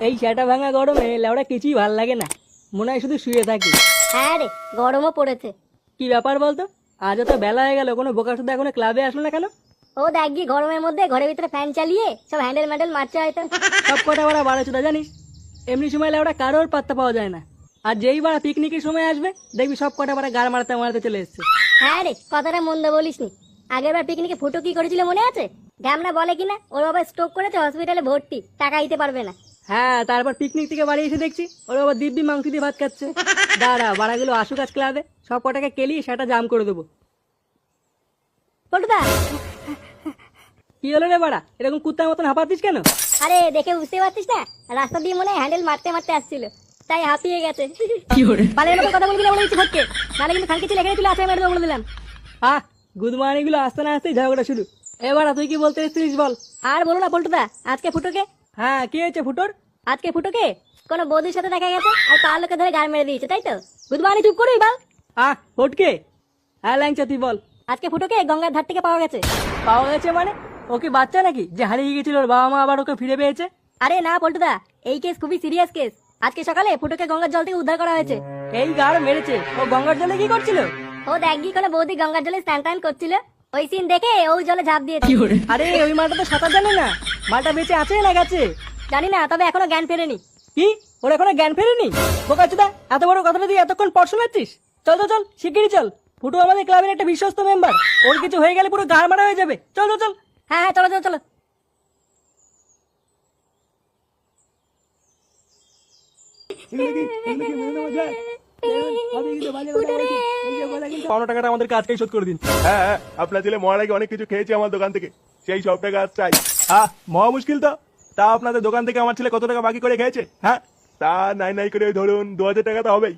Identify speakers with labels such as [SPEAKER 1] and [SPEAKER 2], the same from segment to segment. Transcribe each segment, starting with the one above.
[SPEAKER 1] এই সেটা ভাঙা গরমে লেওড়া কিছুই ভাল লাগে না, মনে হয় শুধু শুয়ে থাকি।
[SPEAKER 2] হ্যাঁ রে, গরমও পড়েছে।
[SPEAKER 1] কি ব্যাপার বলতো, আজও তো বেলা হয়ে গেল, কোনো বোকা শুধু এখনো ক্লাবে আসলো না কেন?
[SPEAKER 2] ও দেখ গিয়ে গরমের মধ্যে ঘরের ভিতরে ফ্যান চালিয়ে সব হ্যান্ডেল ম্যান্ডেল মারছে হয়তো।
[SPEAKER 1] সব কটা বাড়া বারো চোদা জানিস, এমনি সময় লেওড়া কারোর পাত্তা পাওয়া যায় না। আর যেই বাড়া পিকনিকের সময় আসবে দেখবি সব কটা বাড়া গাড় মারতে মারতে চলে এসছে।
[SPEAKER 2] হ্যাঁ রে, কথাটা মন্দ বলিসনি। আগের বার পিকনিকে ফুটো কি করেছিল মনে আছে? ঢ্যামনা বলে কিনা ওর বাবা স্ট্রোক করেছে, হসপিটালে ভর্তি, টাকা দিতে পারবে না।
[SPEAKER 1] হ্যাঁ, তারপর পিকনিক থেকে বাড়ি এসে দেখছি ওর বাবা দিব্যি মাংস দিয়ে ভাত খাচ্ছে। দাঁড়া, বাড়াগুলো আসুক আজ ক্লাবে, সব কটাকে কেলিয়ে সেটা জাম করে দেবো।
[SPEAKER 2] পল্টুদা,
[SPEAKER 1] কি হলো রে বাড়া, এরকম কুত্তার মতন হাঁপাচ্ছিস কেন?
[SPEAKER 2] আরে দেখে বুঝতে পারছিস না, রাস্তা দিয়ে মনে হয় হ্যান্ডেল মারতে মারতে আসছিল, তাই হাঁপিয়ে গেছে। বালের মতো কথা বলবি না বলে দিচ্ছি ফটকে, নাহলে কিন্তু খানকে ছিল এখানে ছিল আছে মেরে দেবো বলে দিলাম।
[SPEAKER 1] আহ, গুড মর্নিং গুলো আসতে না আসতেই ঝগড়া শুরু। এবার তুই কি বলতে এসেছিস বল।
[SPEAKER 2] আর বলো না পল্টুদা, আজকে ফুটোকে
[SPEAKER 1] হ্যাঁ, কি হয়েছে ফুটোর?
[SPEAKER 2] আজকে ফুটোকে কোনো বৌদির সাথে দেখা গেছে, আর তার লোকে ধরে গাড় মেরে দিয়েছে, তাই তো? গুড মর্নিং, চুপ করবি বল।
[SPEAKER 1] ফটকে, হ্যাঁ ল্যাংচা তুই বল।
[SPEAKER 2] আজকে ফুটোকে গঙ্গার ধার থেকে পাওয়া গেছে।
[SPEAKER 1] পাওয়া গেছে মানে? ও কি বাচ্চা নাকি যে হারিয়ে গেছিল, ওর বাবা মা আবার ওকে ফিরে পেয়েছে?
[SPEAKER 2] আরে না পল্টুদা, এই কেস খুবই সিরিয়াস কেস। আজকে সকালে ফুটোকে গঙ্গার জল থেকে উদ্ধার করা হয়েছে।
[SPEAKER 1] এই গাড় মেরেছে, ও গঙ্গার জলে কি করছিল?
[SPEAKER 2] ও দেখ গিয়ে কোনো বৌদি গঙ্গার জলে স্নান টান করছিল, ওই সিন দেখে ওই জলে ঝাঁপ দিয়েছে।
[SPEAKER 1] আরে ওই মালটা তো সাঁতার জানে না, মালটা বেঁচে আছে না গেছে?
[SPEAKER 2] জানি না, তবে এখনো জ্ঞান ফেরেনি।
[SPEAKER 1] কি, ওর এখনো জ্ঞান ফেরেনি? বোকাচোদা, এত বড় কথাটা তুই এতক্ষণ পড় শোনাচ্ছিস? চল চল চল, শিগগিরই চল। ফুটু আমাদের ক্লাবের একটা বিশ্বস্ত মেম্বার, ওর কিছু হয়ে গেলে পুরো গাড় মারা হয়ে যাবে। চল চল চল।
[SPEAKER 2] হ্যাঁ হ্যাঁ, চলো চলো চলো।
[SPEAKER 1] পাওনা টাকাটা আমাদের কাজকেই শোধ করে দিন।
[SPEAKER 3] হ্যাঁ, আপনার ছেলে মরার আগে অনেক কিছু খেয়েছে আমার দোকান থেকে, সেই সব টাকা আজ চাই। মহা মুশকিল তো। তা আপনাদের দোকান থেকে আমার ছেলে কত টাকা বাকি করে খেয়েছে? হ্যাঁ, তা নাই নাই করে ওই ধরুন 2000 টাকা তো হবেই।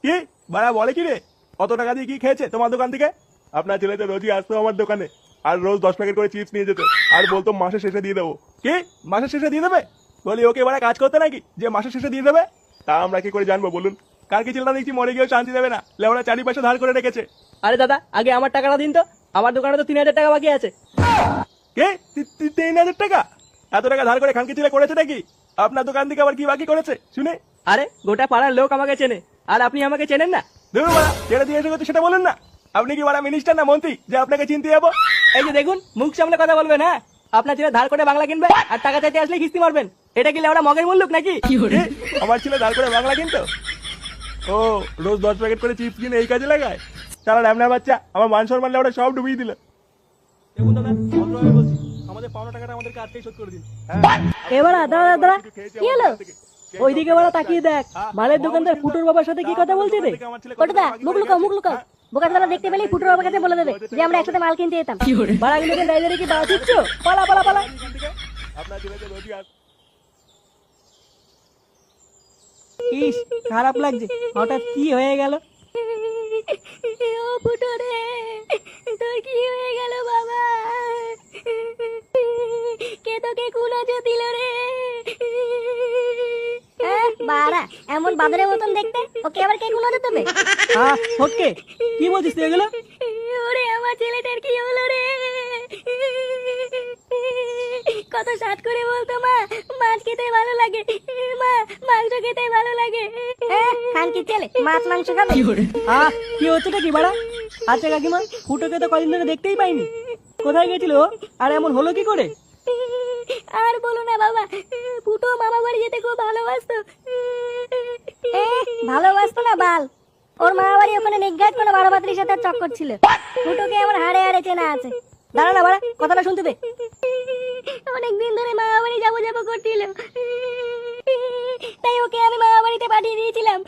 [SPEAKER 3] কি বাড়া বলে কি রে, কত টাকা দিয়ে কি খেয়েছে তোমার দোকান থেকে? আপনার ছেলে তো রোজই আসতো আমার দোকানে, আর রোজ 10 প্যাকেট করে চিপস নিয়ে যেত, আর বলতো মাসের শেষে দিয়ে দেবো। কি মাসের শেষে দিয়ে দেবে? বলি ওকে বাড়া কাজ করতে নাকি যে মাসের শেষে দিয়ে দেবে? তা আমরা কি করে জানবো বলুন? কার কি ছেলেটা দেখছি মরে গিয়েও শান্তি দেবে না, লেওড়া চারিপাশে ধার করে রেখেছে।
[SPEAKER 1] আরে দাদা, আগে আমার টাকাটা দিন তো, আমার দোকানে তো 3000 টাকা বাকি আছে।
[SPEAKER 3] কে 3000 টাকা? এত টাকা ধার করে খানকি ছেলে করেছে নাকি? আপনার দোকান থেকে আবার কি বাকি করেছে শুনে?
[SPEAKER 1] আরে গোটা পাড়ার লোক আমাকে চেনে, আর আপনি আমাকে চেনেন না?
[SPEAKER 3] ধরুন বাড়া, যেটা দিয়ে এসে সেটা বলুন না। আপনি কি বাড়া মিনিস্টার না মন্ত্রী যে আপনাকে চিনতে যাবো?
[SPEAKER 1] এই যে দেখুন, মুখ সামনে কথা বলবেন। হ্যাঁ, আপনার ছেলে ধার করে বাংলা কিনবে আর টাকা চাইতে আসলে কিস্তি মারবেন, এটা কি লেওড়া মগের মুল্লুক নাকি?
[SPEAKER 3] কি, আমার ছেলে ধার করে বাংলা কিনতো? ও রোজ 10 প্যাকেট করে চিপস কিনে এই কাজে লাগায়? তারা রামনার বাচ্চা আমার মান সম্মান লেওড়া সব ডুবিয়ে দিল।
[SPEAKER 1] দেখুন দাদা, ভদ্রভাবে বলছি, আমাদের পাওনা টাকাটা আমাদের কাজকেই শোধ করে দিন।
[SPEAKER 2] এবার দাঁড়া দাঁড়া, কি হলো?
[SPEAKER 1] ওইদিকে বড় তাকিয়ে দেখ, মালের দোকানদার ফুটোর বাবার সাথে কি কথা বলছে রে?
[SPEAKER 2] পল্টুদা, মুখ লুকাও মুখ লুকাও। বোকাচোদারা দেখতে পেলেই ফুটোর বাবার কাছে বলে দেবে যে আমরা একসাথে মাল কিনতে যেতাম।
[SPEAKER 1] বাড়াগুলোকে দাঁড়িয়ে কি দাঁড়া দিচ্ছ? পালা পালা পালা।
[SPEAKER 3] আপনার ছেলে তো রোজই আসতো।
[SPEAKER 1] ইস, খারাপ লাগছে, হঠাৎ কি হয়ে গেল?
[SPEAKER 2] ও ফুটো রে, তোর কি হয়ে গেল বাবা? কে তোকে কুলাজো দিল রে? বাড়া, এমন বাদরের মতন দেখতে, ওকে আবার কে কুলাজো দেবে?
[SPEAKER 1] ওকে, কি বলছিস তুই এগুলো?
[SPEAKER 2] ওরে আমার ছেলেটার কি হলো রে? কত সাত করে বলতো মা, মাছ খেতে ভালো লাগে, মা মাংস খেতে ভালো লাগে। খান কি ছেলে মাছ মাংস খাবে?
[SPEAKER 1] কি হচ্ছে কি বাড়া? আচ্ছা কাকিমা, ফুটোকে তো কদিন ধরে দেখতেই পাইনি, কোথায় গেছিল ও? আর এমন হলো কি করে?
[SPEAKER 2] আর বলো না বাবা, ফুটো মামা বাড়ি যেতে খুব ভালোবাসতো। ভালোবাসতো না বাল, ওর মামা বাড়ি ওখানে নিজ্ঞাত কোনো বারো পাত্রীর সাথে চক্কর ছিল। ফুটোকে আমার হাড়ে হাড়ে চেনা আছে।
[SPEAKER 1] দাঁড়া না বাড়া, কথাটা শুনতে দে।
[SPEAKER 2] অনেকদিন ধরে মামা বাড়ি যাবো যাবো করছিল, তাই ওকে আমি মামা বাড়িতে পাঠিয়ে দিয়েছিলাম।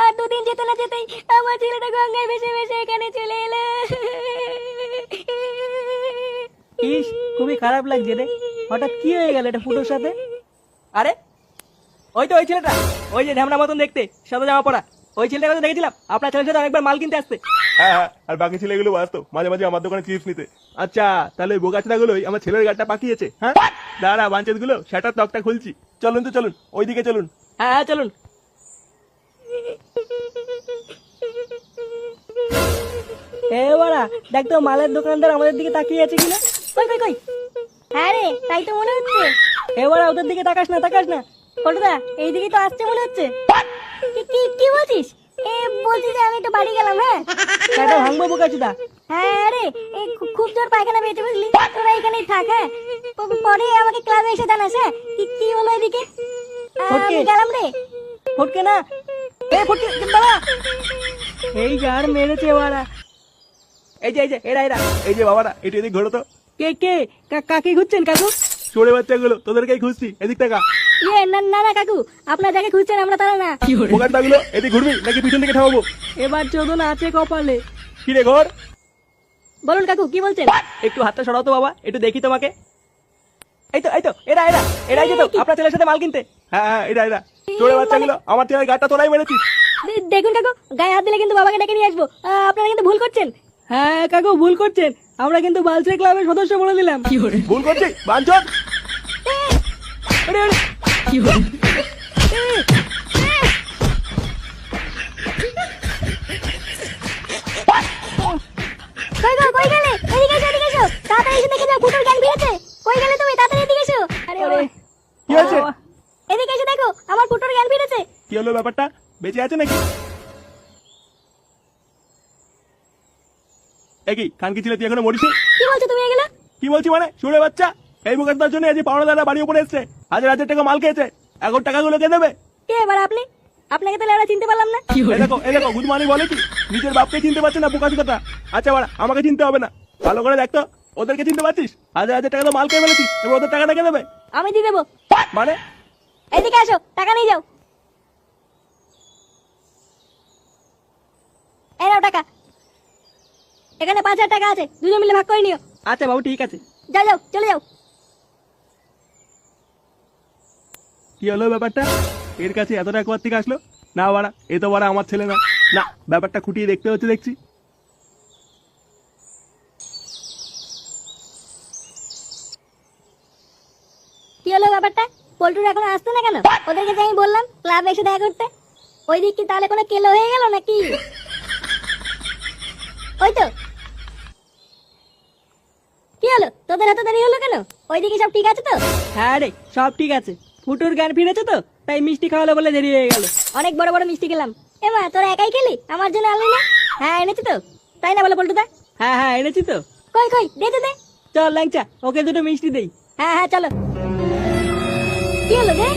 [SPEAKER 2] আর দুদিন যেতে না যেতেই আমার ছেলেটা গঙ্গায় ভেসে ভেসে এখানে চলে এলো।
[SPEAKER 1] ইস, খুবই খারাপ লাগছে রে, হঠাৎ কি হয়ে গেল এটা ফুটোর সাথে? আরে ওই তো ওই ছেলেটা, ওই যে ঢ্যামনা মতন দেখতে, সাদা জামা পরা, ওই ছেলেটাকে তো দেখেছিলাম আপনার ছেলের সাথে অনেকবার মাল কিনতে আসতে।
[SPEAKER 3] হ্যাঁ, আর বাকি ছেলেগুলো আসতো মাঝে মাঝে আমার দোকানে চিপস নিতে। আচ্ছা, তাহলে ওই বোকাচোদা গুলোই আমার ছেলের গাড়িটা পাকিয়েছে? হ্যাঁ দাঁড়া, বাঞ্চেত গুলো সেটার তকটা খুলছি। চলুন তো চলুন, ওইদিকে চলুন।
[SPEAKER 1] হ্যাঁ চলুন। বাড়া, দেখ তো মালের দোকানদার আমাদের দিকে তাকিয়ে আছে কিনা।
[SPEAKER 2] কই কই কই, হ্যাঁ রে, তাই তো মনে হচ্ছে।
[SPEAKER 1] এবার ওদের দিকে তাকাস না
[SPEAKER 2] পল্টুদা এইদিকেই তো আসছে মনে হচ্ছে। কি বলছিস? বলছি যে আমি একটু বাড়ি গেলাম। হ্যাঁ
[SPEAKER 1] কাটা ভাঙবো বোকাচুদা।
[SPEAKER 2] হ্যাঁ রে, খুব জোর পায়খানা পেয়েছে বুঝলি। তোরা এখানেই থাক। হ্যাঁ পরে আমাকে ক্লাবে এসে জানাস। হ্যাঁ কি হলো এদিকে? আমি গেলাম রে।
[SPEAKER 1] ফটকে না, ফটকে দাঁড়া। এই গার মেরেছে বাড়া। এই যে এরা
[SPEAKER 3] এই যে বাবারা, একটু এদিক ঘোরো তো।
[SPEAKER 1] কে কাকে খুঁজছেন কাকু?
[SPEAKER 3] চোরে বাচ্চাগুলো, তোদেরকেই খুঁজছি, এদিক টাকা।
[SPEAKER 2] না কাকু, আপনার যাকে খুঁজছেন আমরা তারা না।
[SPEAKER 3] বোকাটাগুলো এদিক ঘুরবি নাকি পিছন দিকে ঠামাবো?
[SPEAKER 1] এবার চোদন আছে কপালে।
[SPEAKER 3] কি রে ঘর?
[SPEAKER 2] বলুন কাকু কি বলছেন?
[SPEAKER 1] একটু হাতটা সরাও তো বাবা, একটু দেখি তোমাকে। এই তো এরাই যেত আপনার ছেলের সাথে মাল কিনতে।
[SPEAKER 3] হ্যাঁ এরা চোরে বাচ্চাগুলো, আমার ছেলের গাড়টা তোরাই মেরেছিস।
[SPEAKER 2] দেখুন কাকু, গায়ে হাত দিলে কিন্তু বাবাকে ডেকে নিয়ে আসবো। আপনারা কিন্তু ভুল করছেন।
[SPEAKER 1] হ্যাঁ কাকু ভুল করছেন, আমরা কিন্তু বালচে ক্লাবের সদস্য বলে দিলাম।
[SPEAKER 3] ভুল করছি বাঞ্চন।
[SPEAKER 2] কই গেলে? এদিকে এসো। তাড়াতাড়ি এসে দেখে যাও ফুটোর গ্যাং ভিড়েছে। কই গেলে তুমি? তাড়াতাড়ি এদিকে এসো। আরে
[SPEAKER 3] কি হয়েছে?
[SPEAKER 2] এদিকে এসে দেখো আমার ফুটোর গ্যাং ভিড়েছে।
[SPEAKER 3] কি হলো ব্যাপারটা? বেঁচে আছে নাকি? একই খানকি ছিল, তুই এখনো মরিস?
[SPEAKER 2] কি বলছো তুমি এগুলো?
[SPEAKER 3] কি বলছি মানে? চোরে বাচ্চা, এই বোকাটার জন্য আজ পাওনাদাররা বাড়ি উপরে এসছে, হাজার টাকা মাল খেয়েছে। এখন টাকাগুলো কে দেবে?
[SPEAKER 2] কে এবার আপনি? আপনাকে তাহলে আমরা চিনতে পারলাম না।
[SPEAKER 3] এই দেখো গুদমানি বলে কি, নিজের বাপকে চিনতে পারছে না বোকা চোদাটা। আচ্ছা বাড়া, আমাকে চিনতে হবে না, ভালো করে দেখতো। ওদেরকে চিনতে পারছিস? হাজার টাকা তো মাল খেয়ে ফেলেছিস, এবার ওদের টাকাটা কে দেবে?
[SPEAKER 2] আমি দিয়ে দেবো।
[SPEAKER 3] মানে?
[SPEAKER 2] এদিকে আসো, টাকা নিয়ে যাও। এই নাও টাকা। এখানে 5,000 টাকা আছে, দুজন মিলে ভাগ করে নিও।
[SPEAKER 1] আচ্ছা বাবু ঠিক আছে।
[SPEAKER 2] যাও চলে যাও।
[SPEAKER 3] কি হলো ব্যাপারটা? এর কাছে এত টাকা কোথা থেকে আসলো? না বাড়া, এ তো বাড়া আমার ছেলে না। না, ব্যাপারটা খুঁটিয়ে দেখতে হচ্ছে দেখছি।
[SPEAKER 2] কি হলো ব্যাপারটা? পল্টুর এখন আসতো না কেন? ওদেরকে যে আমি বললাম ক্লাবে এসে দেখা করতে, ওই দিক কি তাহলে কোনো কেলো হয়ে গেল নাকি? ওই তো। কি হলো তোদের এত দেরি হলো কেন? ওইদিকে সব ঠিক আছে তো?
[SPEAKER 1] হ্যাঁ রে সব ঠিক আছে, ফুটোর জ্ঞান ফিরেছে তো, তাই মিষ্টি খাওয়ালো বলে দেরি হয়ে গেল।
[SPEAKER 2] অনেক বড় বড় মিষ্টি খেলাম। এমা তোরা একাই খেলি, আমার জন্য আনলি না? হ্যাঁ এনেছি তো, তাই না বলো পল্টুদা?
[SPEAKER 1] হ্যাঁ এনেছি তো।
[SPEAKER 2] কই দে।
[SPEAKER 1] চল ল্যাংচা, ওকে দুটো মিষ্টি দেই।
[SPEAKER 2] হ্যাঁ চলো। কি হলো রে?